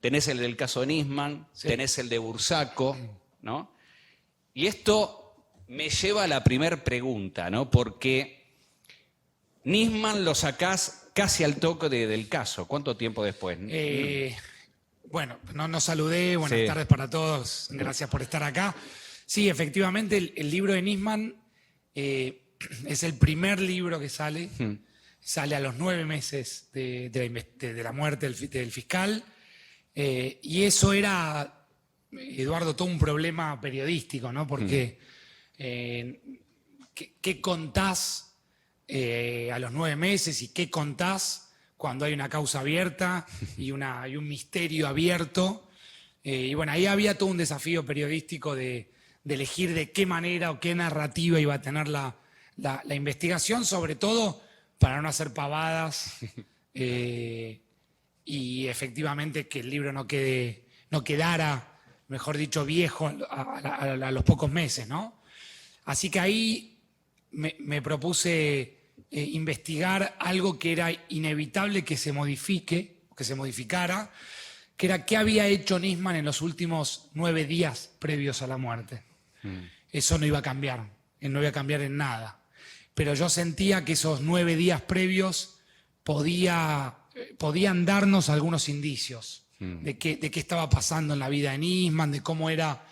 tenés el del caso de Nisman, sí, tenés el de Bursaco, ¿no? Y esto me lleva a la primera pregunta, ¿no? Porque Nisman lo sacás casi al toque del caso. ¿Cuánto tiempo después? Bueno, no saludé, buenas Sí. tardes para todos, gracias por estar acá. Sí, efectivamente, el libro de Nisman es el primer libro que sale, sale a los 9 meses de la muerte del fiscal, y eso era, Eduardo, todo un problema periodístico, ¿no? Porque ¿qué contás a los 9 meses y qué contás cuando hay una causa abierta y un misterio abierto? Y bueno, ahí había todo un desafío periodístico de elegir de qué manera o qué narrativa iba a tener la investigación, sobre todo para no hacer pavadas y efectivamente que el libro no quedara, mejor dicho, viejo a los pocos meses, ¿no? Así que ahí me propuse investigar algo que era inevitable que se modificara, que era qué había hecho Nisman en los últimos 9 días previos a la muerte. Eso no iba a cambiar en nada. Pero yo sentía que esos 9 días previos podían darnos algunos indicios de qué estaba pasando en la vida de Nisman, de cómo era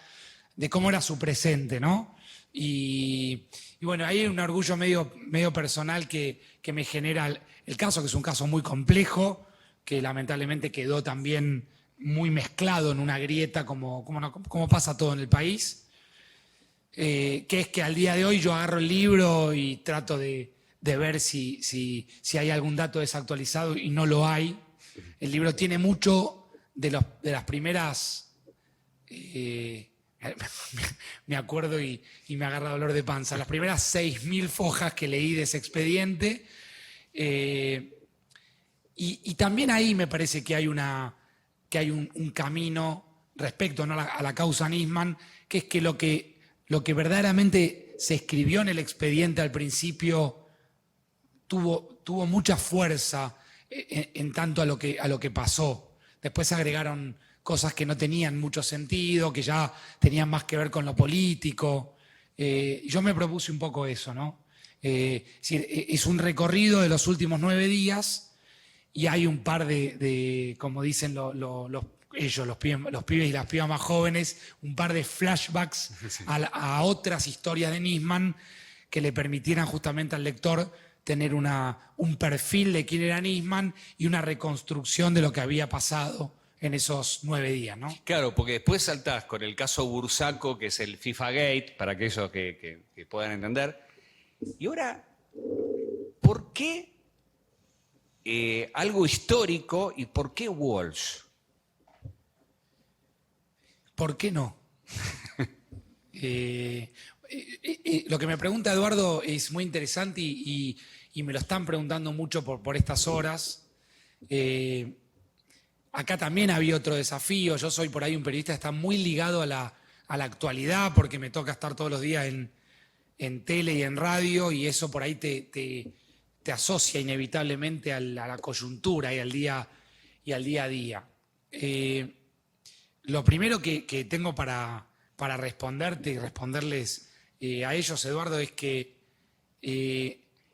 su presente, ¿no? Y bueno, ahí hay un orgullo medio personal que me genera el caso, que es un caso muy complejo, que lamentablemente quedó también muy mezclado en una grieta, como pasa todo en el país, que es que al día de hoy yo agarro el libro y trato de ver si hay algún dato desactualizado, y no lo hay. El libro tiene mucho de las primeras... me acuerdo y me agarra dolor de panza. Las primeras 6.000 fojas que leí de ese expediente. Y también ahí me parece que hay un camino respecto, ¿no?, a la causa Nisman, que es que lo que verdaderamente se escribió en el expediente al principio tuvo mucha fuerza en tanto a lo que pasó. Después se agregaron cosas que no tenían mucho sentido, que ya tenían más que ver con lo político. Yo me propuse un poco eso, ¿no? Es un recorrido de los últimos 9 días y hay un par de como dicen los pibes y las pibas más jóvenes, un par de flashbacks a otras historias de Nisman que le permitieran justamente al lector tener un perfil de quién era Nisman y una reconstrucción de lo que había pasado en esos 9 días, ¿no? Claro, porque después saltás con el caso Bursaco, que es el FIFA Gate, para aquellos que puedan entender. Y ahora, ¿por qué algo histórico y por qué Walsh? ¿Por qué no? Lo que me pregunta Eduardo es muy interesante y me lo están preguntando mucho por estas horas. Acá también había otro desafío. Yo soy por ahí un periodista que está muy ligado a la actualidad, porque me toca estar todos los días en tele y en radio, y eso por ahí te asocia inevitablemente a la coyuntura y al día a día. Lo primero que tengo para responderte y responderles a ellos, Eduardo, es que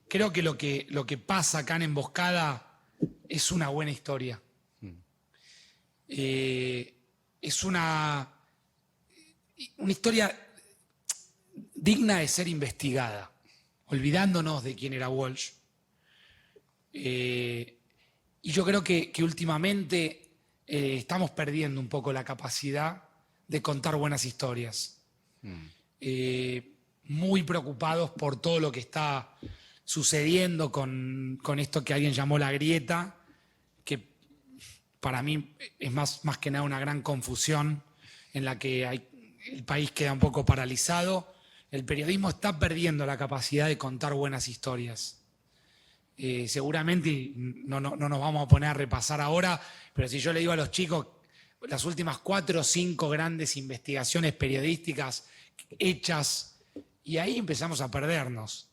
creo que lo que pasa acá en Emboscada es una buena historia. Es una historia digna de ser investigada, olvidándonos de quién era Walsh. Y yo creo que últimamente estamos perdiendo un poco la capacidad de contar buenas historias. Muy preocupados por todo lo que está sucediendo con esto que alguien llamó la grieta, que para mí es más que nada una gran confusión en la que el país queda un poco paralizado. El periodismo está perdiendo la capacidad de contar buenas historias. Seguramente no nos vamos a poner a repasar ahora, pero si yo le digo a los chicos las últimas 4 o 5 grandes investigaciones periodísticas hechas, y ahí empezamos a perdernos,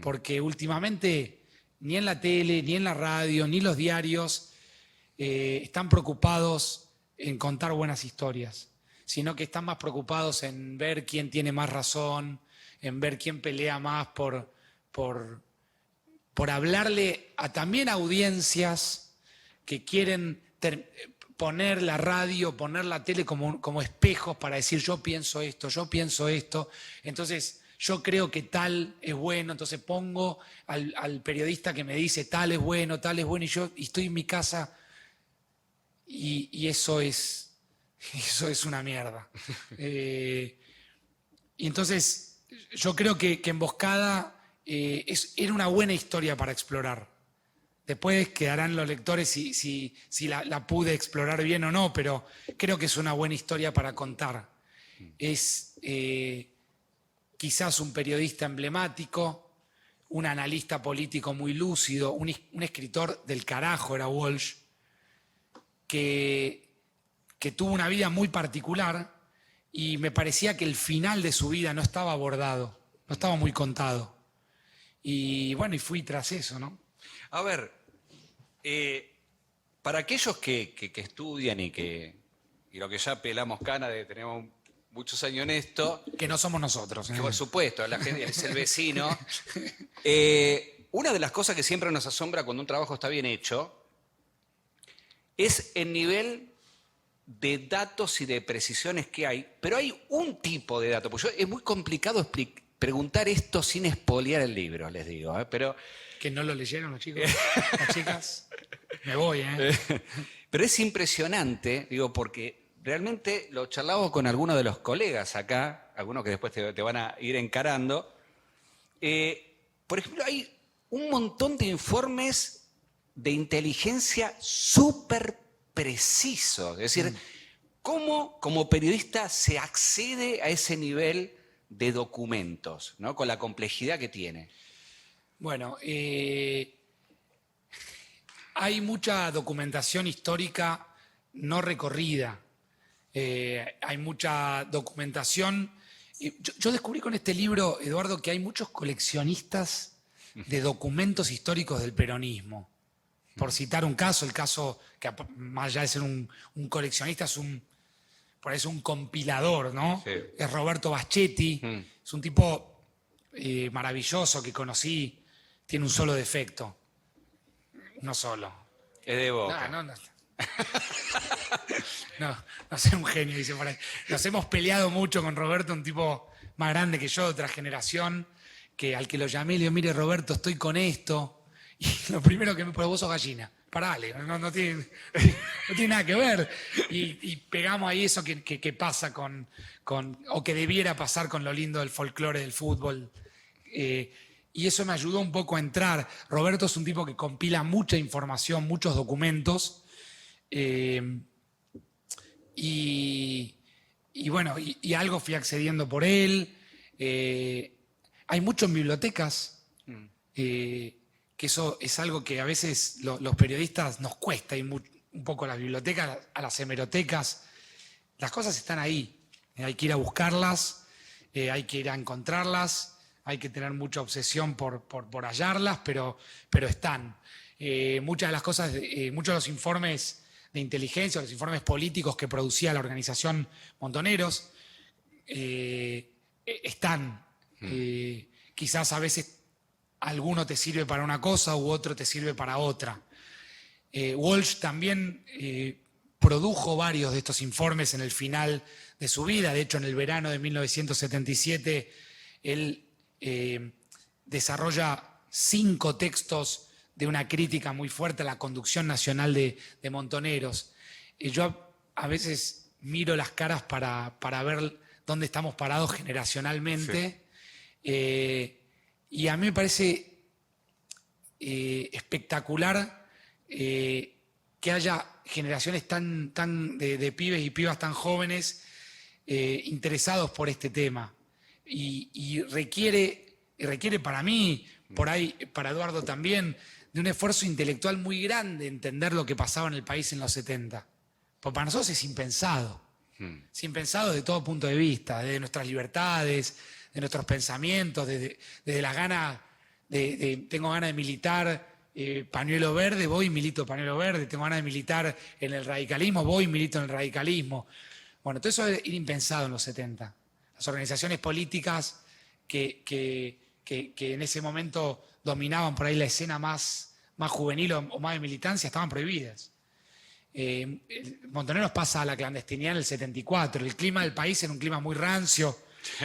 porque últimamente ni en la tele, ni en la radio, ni los diarios están preocupados en contar buenas historias, sino que están más preocupados en ver quién tiene más razón, en ver quién pelea más por hablarle también a audiencias que quieren poner la radio, poner la tele como espejos para decir yo pienso esto. Entonces yo creo que tal es bueno, entonces pongo al periodista que me dice tal es bueno, y yo estoy en mi casa y eso es una mierda. Y entonces yo creo que Emboscada era una buena historia para explorar. Después quedarán los lectores si la pude explorar bien o no, pero creo que es una buena historia para contar. Es quizás un periodista emblemático, un analista político muy lúcido, un escritor del carajo era Walsh, que tuvo una vida muy particular y me parecía que el final de su vida no estaba abordado, no estaba muy contado. Y bueno, y fui tras eso, ¿no? A ver, para aquellos que estudian y lo que ya pelamos cana de tenemos muchos años en esto. Que no somos nosotros. Que por supuesto, la gente es el vecino. Una de las cosas que siempre nos asombra cuando un trabajo está bien hecho es el nivel de datos y de precisiones que hay, pero hay un tipo de datos, porque es muy complicado preguntar esto sin espolear el libro, les digo, pero... Que no lo leyeron los chicos, las chicas, me voy, Pero es impresionante, digo, porque realmente lo charlamos con algunos de los colegas acá, algunos que después te van a ir encarando. Por ejemplo, hay un montón de informes de inteligencia súper precisos. Es decir, ¿cómo como periodista se accede a ese nivel de documentos, ¿no? Con la complejidad que tiene? Bueno, hay mucha documentación histórica no recorrida. Hay mucha documentación. Yo descubrí con este libro, Eduardo, que hay muchos coleccionistas de documentos históricos del peronismo. Por citar un caso, el caso que más allá de ser un coleccionista, es un compilador, ¿no? Sí. Es Roberto Baschetti, es un tipo maravilloso que conocí, tiene un solo defecto. Uno solo. Es de Boca. No soy un genio, dice por ahí. Nos hemos peleado mucho con Roberto, un tipo más grande que yo, de otra generación, al que lo llamé y le digo, mire Roberto, estoy con esto. Y lo primero que me pone, vos sos gallina. Parale, no tiene nada que ver. Y pegamos ahí eso que pasa o que debiera pasar con lo lindo del folclore del fútbol. Y eso me ayudó un poco a entrar. Roberto es un tipo que compila mucha información, muchos documentos. Y bueno, y algo fui accediendo por él. Hay mucho en bibliotecas, que eso es algo que a veces los periodistas nos cuesta ir un poco a las bibliotecas, a las hemerotecas. Las cosas están ahí, hay que ir a buscarlas, hay que ir a encontrarlas, hay que tener mucha obsesión por hallarlas, pero están. Muchas de las cosas, muchos de los informes de inteligencia, los informes políticos que producía la organización Montoneros, están. Quizás a veces alguno te sirve para una cosa u otro te sirve para otra. Walsh también produjo varios de estos informes en el final de su vida. De hecho, en el verano de 1977, él desarrolla 5 textos de una crítica muy fuerte a la conducción nacional de Montoneros. Yo a veces miro las caras para ver dónde estamos parados generacionalmente. Sí. Y a mí me parece espectacular que haya generaciones de pibes y pibas tan jóvenes interesados por este tema. Y requiere para mí, por ahí para Eduardo también, de un esfuerzo intelectual muy grande entender lo que pasaba en el país en los 70. Porque para nosotros es impensado. Es impensado desde todo punto de vista, desde nuestras libertades, de nuestros pensamientos, desde las ganas tengo ganas de militar pañuelo verde, voy y milito pañuelo verde, tengo ganas de militar en el radicalismo, voy y milito en el radicalismo. Bueno, todo eso era impensado en los 70. Las organizaciones políticas que en ese momento dominaban por ahí la escena más juvenil o más de militancia estaban prohibidas. Montoneros pasa a la clandestinidad en el 74. El clima del país era un clima muy rancio.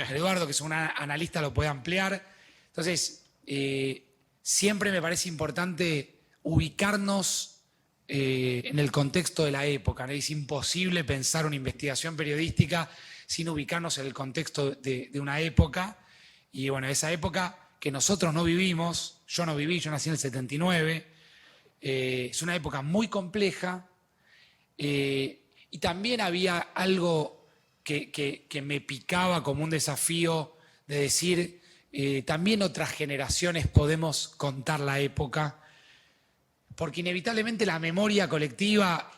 Eduardo, que es un analista, lo puede ampliar. Entonces, siempre me parece importante ubicarnos en el contexto de la época, ¿no? Es imposible pensar una investigación periodística sin ubicarnos en el contexto de una época. Y bueno, esa época que nosotros no vivimos, yo no viví, yo nací en el 79, es una época muy compleja. Y también había algo que me picaba como un desafío de decir, también otras generaciones podemos contar la época, porque inevitablemente la memoria colectiva,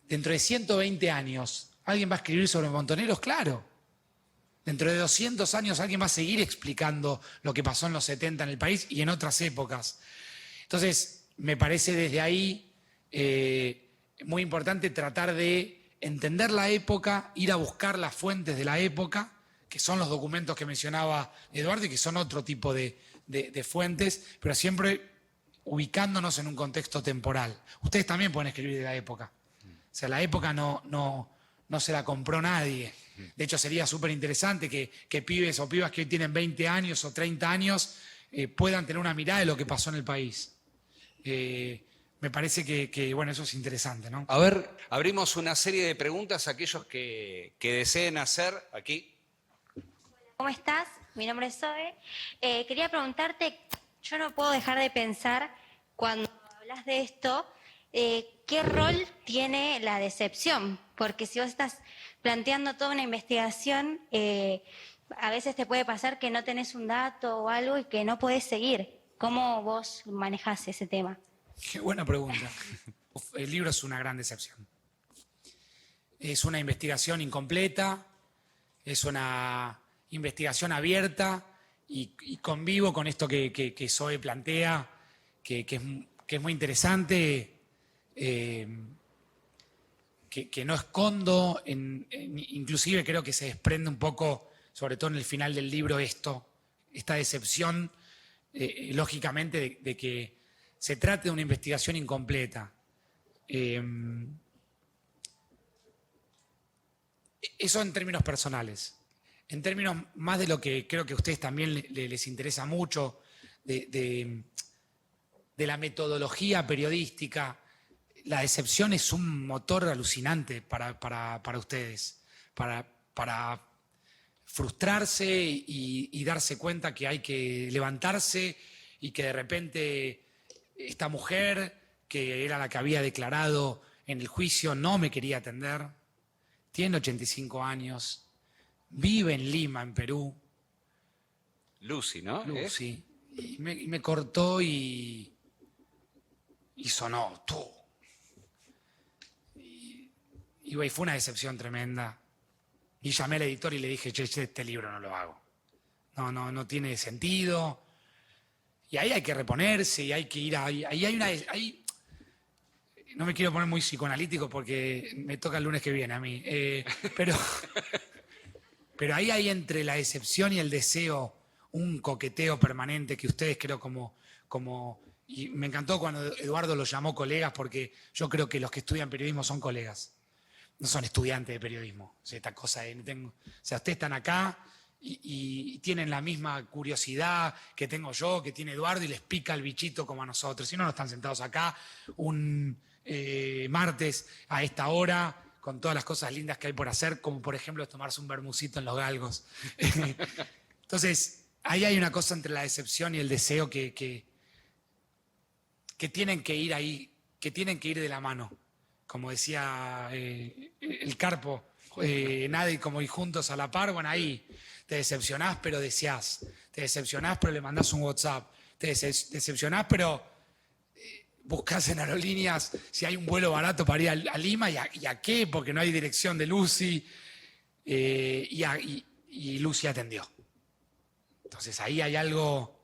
dentro de 120 años, ¿alguien va a escribir sobre Montoneros? Claro. Dentro de 200 años alguien va a seguir explicando lo que pasó en los 70 en el país y en otras épocas. Entonces, me parece desde ahí muy importante tratar de entender la época, ir a buscar las fuentes de la época, que son los documentos que mencionaba Eduardo y que son otro tipo de fuentes, pero siempre ubicándonos en un contexto temporal. Ustedes también pueden escribir de la época. O sea, la época no se la compró nadie. De hecho, sería súper interesante que pibes o pibas que hoy tienen 20 años o 30 años puedan tener una mirada de lo que pasó en el país. Me parece que, bueno, eso es interesante, ¿no? A ver, abrimos una serie de preguntas a aquellos que deseen hacer aquí. ¿Cómo estás? Mi nombre es Zoe. Quería preguntarte, yo no puedo dejar de pensar cuando hablas de esto, ¿qué rol tiene la decepción? Porque si vos estás planteando toda una investigación, a veces te puede pasar que no tenés un dato o algo y que no podés seguir. ¿Cómo vos manejás ese tema? Qué buena pregunta. El libro es una gran decepción. Es una investigación incompleta, es una investigación abierta y convivo con esto que Zoe plantea, que es muy interesante, que no escondo, inclusive creo que se desprende un poco, sobre todo en el final del libro, esta decepción, lógicamente, de que se trate de una investigación incompleta. Eso en términos personales. En términos más de lo que creo que a ustedes también les interesa mucho, de la metodología periodística, la decepción es un motor alucinante para ustedes, para frustrarse y darse cuenta que hay que levantarse y que de repente esta mujer, que era la que había declarado en el juicio, no me quería atender, tiene 85 años, vive en Lima, en Perú. Lucy, ¿no? Lucy. Y me cortó y sonó. ¡Tú! Y güey, fue una decepción tremenda. Y llamé al editor y le dije, che, este libro no lo hago. No tiene sentido. Y ahí hay que reponerse y hay que ir ahí no me quiero poner muy psicoanalítico porque me toca el lunes que viene a mí. Pero ahí hay entre la decepción y el deseo un coqueteo permanente que ustedes creo y me encantó cuando Eduardo los llamó colegas, porque yo creo que los que estudian periodismo son colegas, no son estudiantes de periodismo. O sea, esta cosa ustedes están acá y tienen la misma curiosidad que tengo yo, que tiene Eduardo, y les pica el bichito como a nosotros. Si no, no están sentados acá un martes a esta hora con todas las cosas lindas que hay por hacer, como por ejemplo tomarse un bermucito en Los Galgos. Entonces, ahí hay una cosa entre la decepción y el deseo que tienen que ir ahí, que tienen que ir de la mano. Como decía el Carpo, nadie como ir juntos a la par. Bueno, ahí te decepcionás, pero deseás. Te decepcionás, pero le mandás un WhatsApp. Te decepcionás, pero buscás en aerolíneas si hay un vuelo barato para ir a Lima y a qué, porque no hay dirección de Lucy. Y Lucy atendió. Entonces ahí hay algo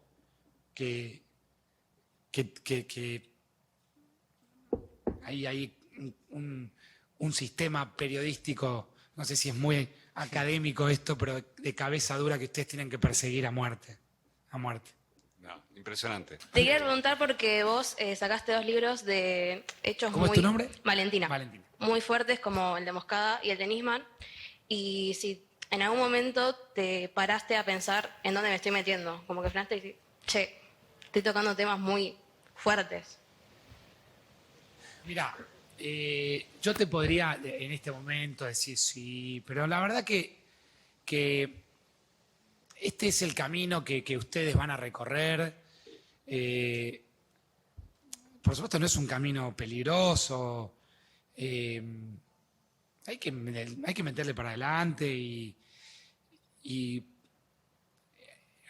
que que ahí hay un sistema periodístico, no sé si es muy académico esto, pero de cabeza dura que ustedes tienen que perseguir a muerte. A muerte. No, impresionante. Te quería preguntar porque vos sacaste 2 libros de hechos ¿Cómo muy... es tu nombre? Valentina. Valentina. Muy fuertes como el de Moscada y el de Nisman. Y si en algún momento te paraste a pensar en dónde me estoy metiendo, como que frenaste y dijiste, che, estoy tocando temas muy fuertes. Mirá, yo te podría en este momento decir sí, pero la verdad que este es el camino que ustedes van a recorrer. Por supuesto no es un camino peligroso. Hay que meterle para adelante y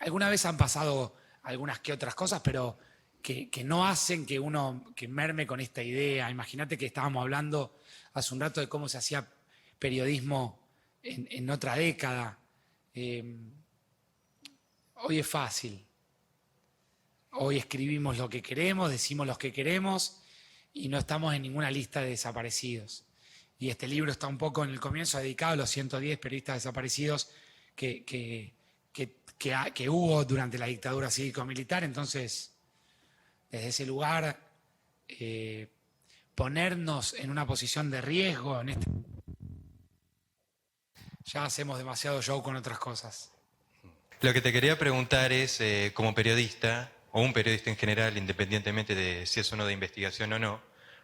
alguna vez han pasado algunas que otras cosas, pero que no hacen que uno que merme con esta idea. Imagínate que estábamos hablando hace un rato de cómo se hacía periodismo en otra década. Hoy es fácil. Hoy escribimos lo que queremos, decimos lo que queremos y no estamos en ninguna lista de desaparecidos. Y este libro está un poco en el comienzo dedicado a los 110 periodistas desaparecidos que hubo durante la dictadura cívico-militar. Entonces, desde ese lugar, ponernos en una posición de riesgo, ya hacemos demasiado show con otras cosas. Lo que te quería preguntar es, como periodista, o un periodista en general, independientemente de si es uno de investigación o no,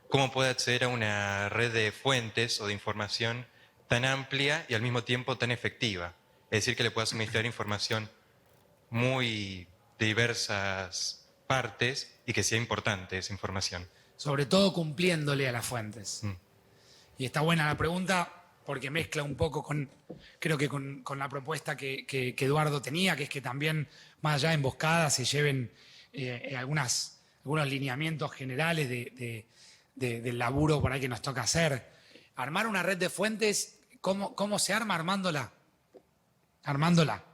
¿cómo puede acceder a una red de fuentes o de información tan amplia y al mismo tiempo tan efectiva? Es decir, que le pueda suministrar información muy de diversas partes y que sea importante esa información. Sobre todo cumpliéndole a las fuentes. Y está buena la pregunta porque mezcla un poco creo que con la propuesta que Eduardo tenía, que es que también, más allá de emboscadas, se lleven algunos lineamientos generales del laburo por ahí que nos toca hacer. Armar una red de fuentes, ¿cómo se arma? Armándola. Armándola.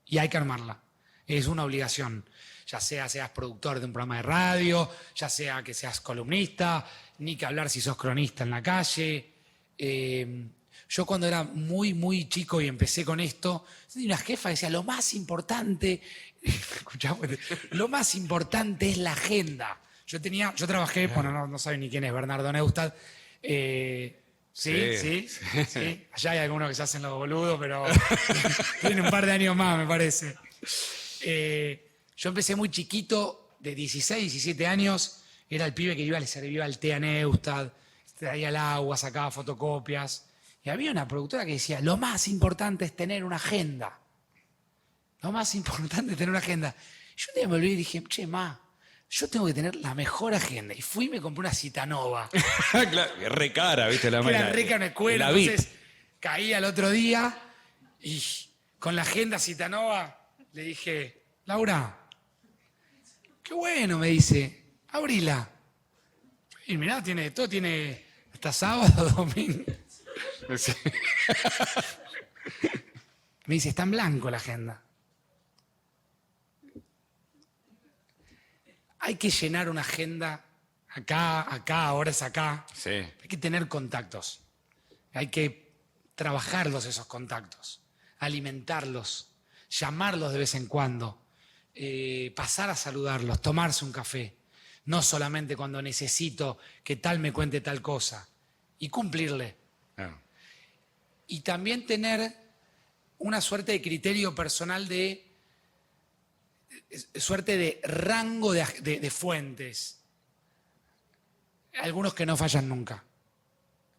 Y hay que armarla. Es una obligación. Ya seas productor de un programa de radio, ya sea que seas columnista, ni que hablar si sos cronista en la calle. Yo cuando era muy, muy chico y empecé con esto, tenía una jefa que decía, lo más importante, lo más importante es la agenda. Yo trabajé, bueno, no saben ni quién es Bernardo Neustadt. Sí. Allá hay algunos que se hacen los boludos, pero tienen un par de años más, me parece. Yo empecé muy chiquito, de 16, 17 años, era el pibe que le servía el té a Neustadt, traía el agua, sacaba fotocopias. Y había una productora que decía, lo más importante es tener una agenda. Lo más importante es tener una agenda. Yo un día me volví y dije, che, ma, yo tengo que tener la mejor agenda. Y fui y me compré una Citanova. Claro, re cara, ¿viste? La Era re cara en escuela. Entonces caí al otro día y con la agenda Citanova le dije, Laura, qué bueno, me dice, abrila. Y mirá, tiene todo, tiene hasta sábado, domingo. Sí. Me dice, está en blanco la agenda. Hay que llenar una agenda acá, ahora es acá. Sí. Hay que tener contactos. Hay que trabajarlos esos contactos, alimentarlos, llamarlos de vez en cuando, pasar a saludarlos, tomarse un café. No solamente cuando necesito que tal me cuente tal cosa. Y cumplirle. Y también tener una suerte de criterio personal suerte de rango de fuentes. Algunos que no fallan nunca.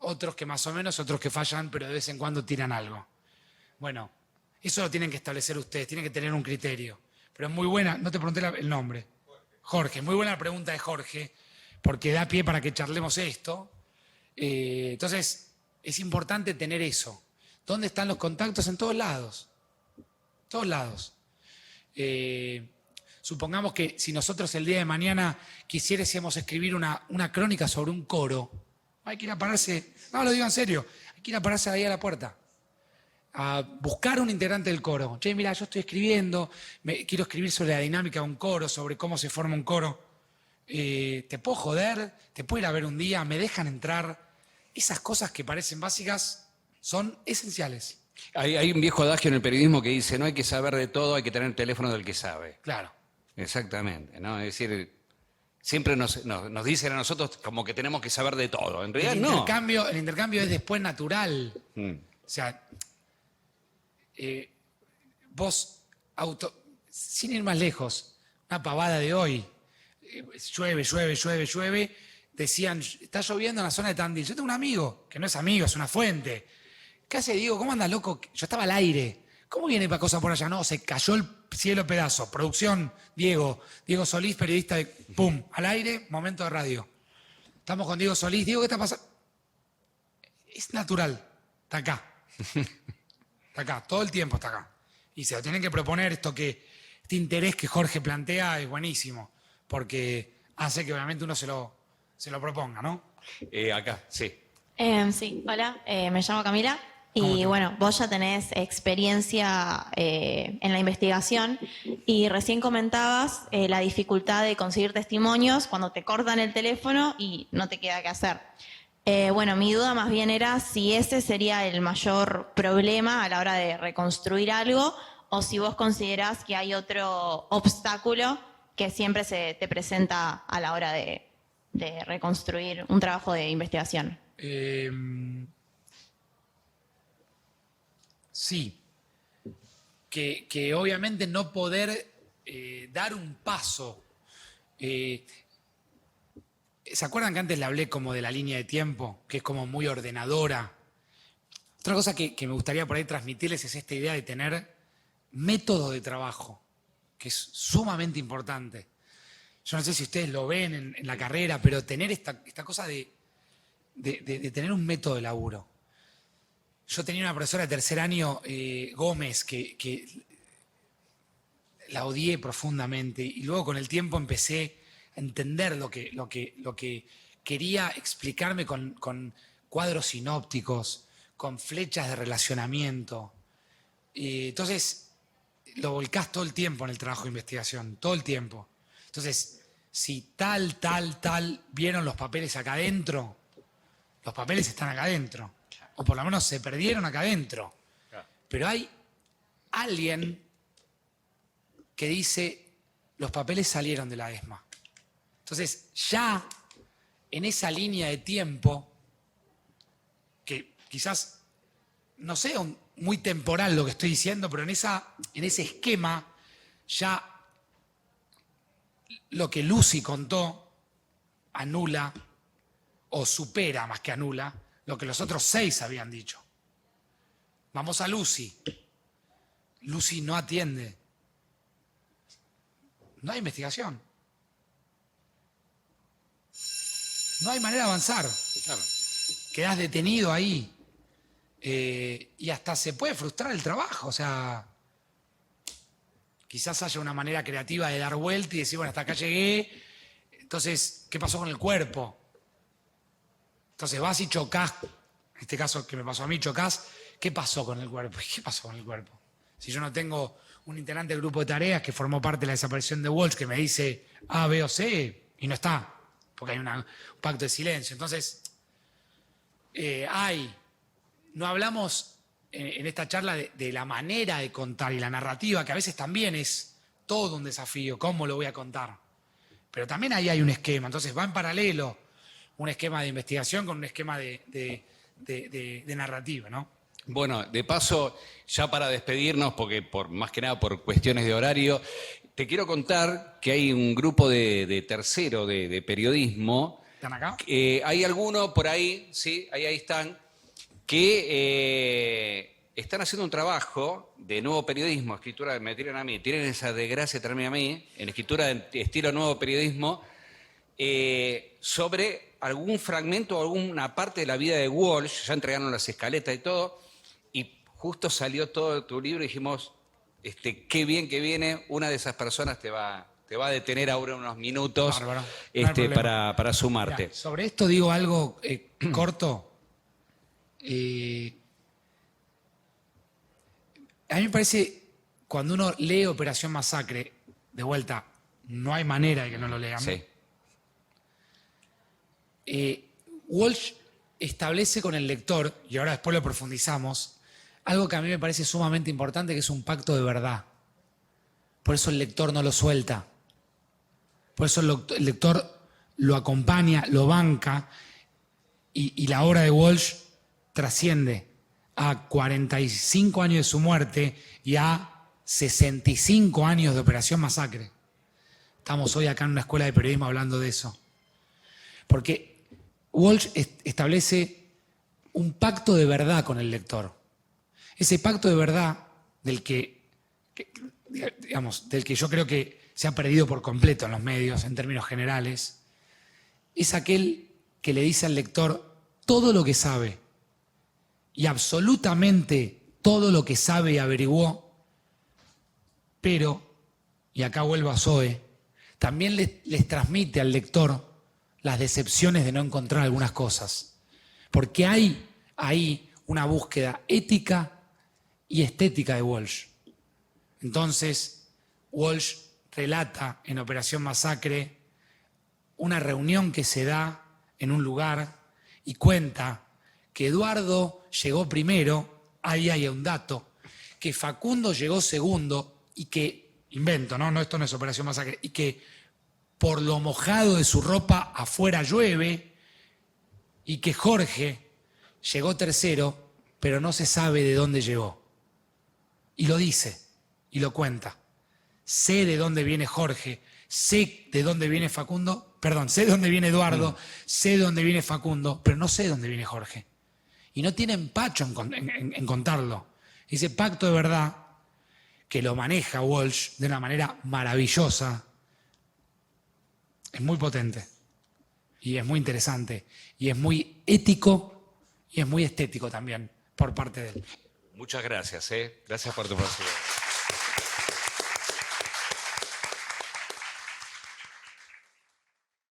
Otros que más o menos, otros que fallan, pero de vez en cuando tiran algo. Bueno, eso lo tienen que establecer ustedes, tienen que tener un criterio. Pero es muy buena, no te pregunté el nombre. Jorge, muy buena la pregunta de Jorge, porque da pie para que charlemos esto. Entonces, es importante tener eso. ¿Dónde están los contactos? En todos lados. Todos lados. Supongamos que si nosotros el día de mañana quisiésemos escribir una crónica sobre un coro, hay que ir a pararse, no lo digo en serio, hay que ir a pararse ahí a la puerta, a buscar un integrante del coro. Che, mira, yo estoy escribiendo, quiero escribir sobre la dinámica de un coro, sobre cómo se forma un coro. te puedo joder, te puedo ir a ver un día, me dejan entrar. Esas cosas que parecen básicas son esenciales. Hay un viejo adagio en el periodismo que dice, no hay que saber de todo, hay que tener el teléfono del que sabe. Claro. Exactamente, ¿no? Es decir, siempre nos dicen a nosotros como que tenemos que saber de todo. En realidad no. El intercambio es después natural. Mm. O sea, sin ir más lejos, una pavada de hoy, llueve, decían, está lloviendo en la zona de Tandil. Yo tengo un amigo, que no es amigo, es una fuente. ¿Qué hace Diego? ¿Cómo anda, loco? Yo estaba al aire. ¿Cómo viene para cosa por allá? No, se cayó el cielo pedazo. Producción, Diego Solís, periodista de pum, al aire, momento de radio. Estamos con Diego Solís. Diego, ¿qué está pasando? Es natural, está acá. Está acá, todo el tiempo está acá. Y se lo tienen que proponer este interés que Jorge plantea es buenísimo, porque hace que obviamente uno se lo proponga, ¿no? Acá, sí. Sí, hola, me llamo Camila ¿Cómo te y llamas? bueno, vos ya tenés experiencia en la investigación y recién comentabas la dificultad de conseguir testimonios cuando te cortan el teléfono y no te queda qué hacer. Bueno, mi duda más bien era si ese sería el mayor problema a la hora de reconstruir algo o si vos considerás que hay otro obstáculo que siempre se te presenta a la hora de reconstruir un trabajo de investigación. Sí, que obviamente no poder dar un paso. ¿Se acuerdan que antes le hablé como de la línea de tiempo, que es como muy ordenadora? Otra cosa que me gustaría por ahí transmitirles es esta idea de tener método de trabajo, que es sumamente importante. Yo no sé si ustedes lo ven en la carrera, pero tener esta cosa de tener un método de laburo. Yo tenía una profesora de tercer año, Gómez, que la odié profundamente y luego con el tiempo empecé a entender lo que quería explicarme con cuadros sinópticos, con flechas de relacionamiento. Entonces, lo volcás todo el tiempo en el trabajo de investigación, todo el tiempo. Entonces, si tal, vieron los papeles acá adentro, los papeles están acá adentro. O por lo menos se perdieron acá adentro. Pero hay alguien que dice, los papeles salieron de la ESMA. Entonces, ya en esa línea de tiempo, que quizás no sea muy temporal lo que estoy diciendo, pero en ese esquema, ya lo que Lucy contó anula o supera más que anula lo que los otros 6 habían dicho. Vamos a Lucy. Lucy no atiende. No hay investigación. No hay manera de avanzar. Claro. Quedás detenido ahí. Y hasta se puede frustrar el trabajo. O sea, quizás haya una manera creativa de dar vuelta y decir, bueno, hasta acá llegué. Entonces, ¿qué pasó con el cuerpo? Entonces vas y chocás, en este caso que me pasó a mí, chocás, ¿qué pasó con el cuerpo? ¿Qué pasó con el cuerpo? Si yo no tengo un integrante del grupo de tareas que formó parte de la desaparición de Walsh que me dice A, B o C y no está, porque hay un pacto de silencio. Entonces, no hablamos en esta charla de la manera de contar y la narrativa, que a veces también es todo un desafío, ¿cómo lo voy a contar? Pero también ahí hay un esquema, entonces va en paralelo un esquema de investigación con un esquema de narrativa, ¿no? Bueno, de paso, ya para despedirnos, porque más que nada por cuestiones de horario, te quiero contar que hay un grupo de tercero de periodismo. ¿Están acá? Hay algunos por ahí, sí, ahí están, que están haciendo un trabajo de nuevo periodismo, escritura, me tiran a mí, tienen esa desgracia también a mí, en escritura de estilo nuevo periodismo, sobre algún fragmento o alguna parte de la vida de Walsh, ya entregaron las escaletas y todo, y justo salió todo tu libro y dijimos, qué bien que viene, una de esas personas te va a detener ahora unos minutos Bárbaro, no hay problema. para sumarte. Mirá, sobre esto digo algo corto. A mí me parece, cuando uno lee Operación Masacre, de vuelta, no hay manera de que no lo lean. Sí. Walsh establece con el lector, y ahora después lo profundizamos, algo que a mí me parece sumamente importante, que es un pacto de verdad. Por eso el lector no lo suelta. Por eso el lector lo acompaña, lo banca, y la obra de Walsh trasciende a 45 años de su muerte y a 65 años de Operación Masacre. Estamos hoy acá en una escuela de periodismo hablando de eso. Porque Walsh establece un pacto de verdad con el lector. Ese pacto de verdad del que yo creo que se ha perdido por completo en los medios en términos generales, es aquel que le dice al lector todo lo que sabe y absolutamente todo lo que sabe y averiguó, pero, y acá vuelvo a Zoe, también les transmite al lector las decepciones de no encontrar algunas cosas. Porque hay ahí una búsqueda ética y estética de Walsh. Entonces, Walsh relata en Operación Masacre una reunión que se da en un lugar y cuenta que Eduardo llegó primero, ahí hay un dato, que Facundo llegó segundo y que, invento, ¿no? Esto no es Operación Masacre, y que por lo mojado de su ropa afuera llueve, y que Jorge llegó tercero, pero no se sabe de dónde llegó. Y lo dice, y lo cuenta. Sé de dónde viene Jorge, sé de dónde viene Facundo, perdón, sé de dónde viene Eduardo, sé de dónde viene Facundo, pero no sé de dónde viene Jorge. Y no tiene empacho en contarlo. Ese pacto de verdad que lo maneja Walsh de una manera maravillosa, es muy potente y es muy interesante y es muy ético y es muy estético también por parte de él. Muchas gracias, ¿eh? Gracias por tu participación.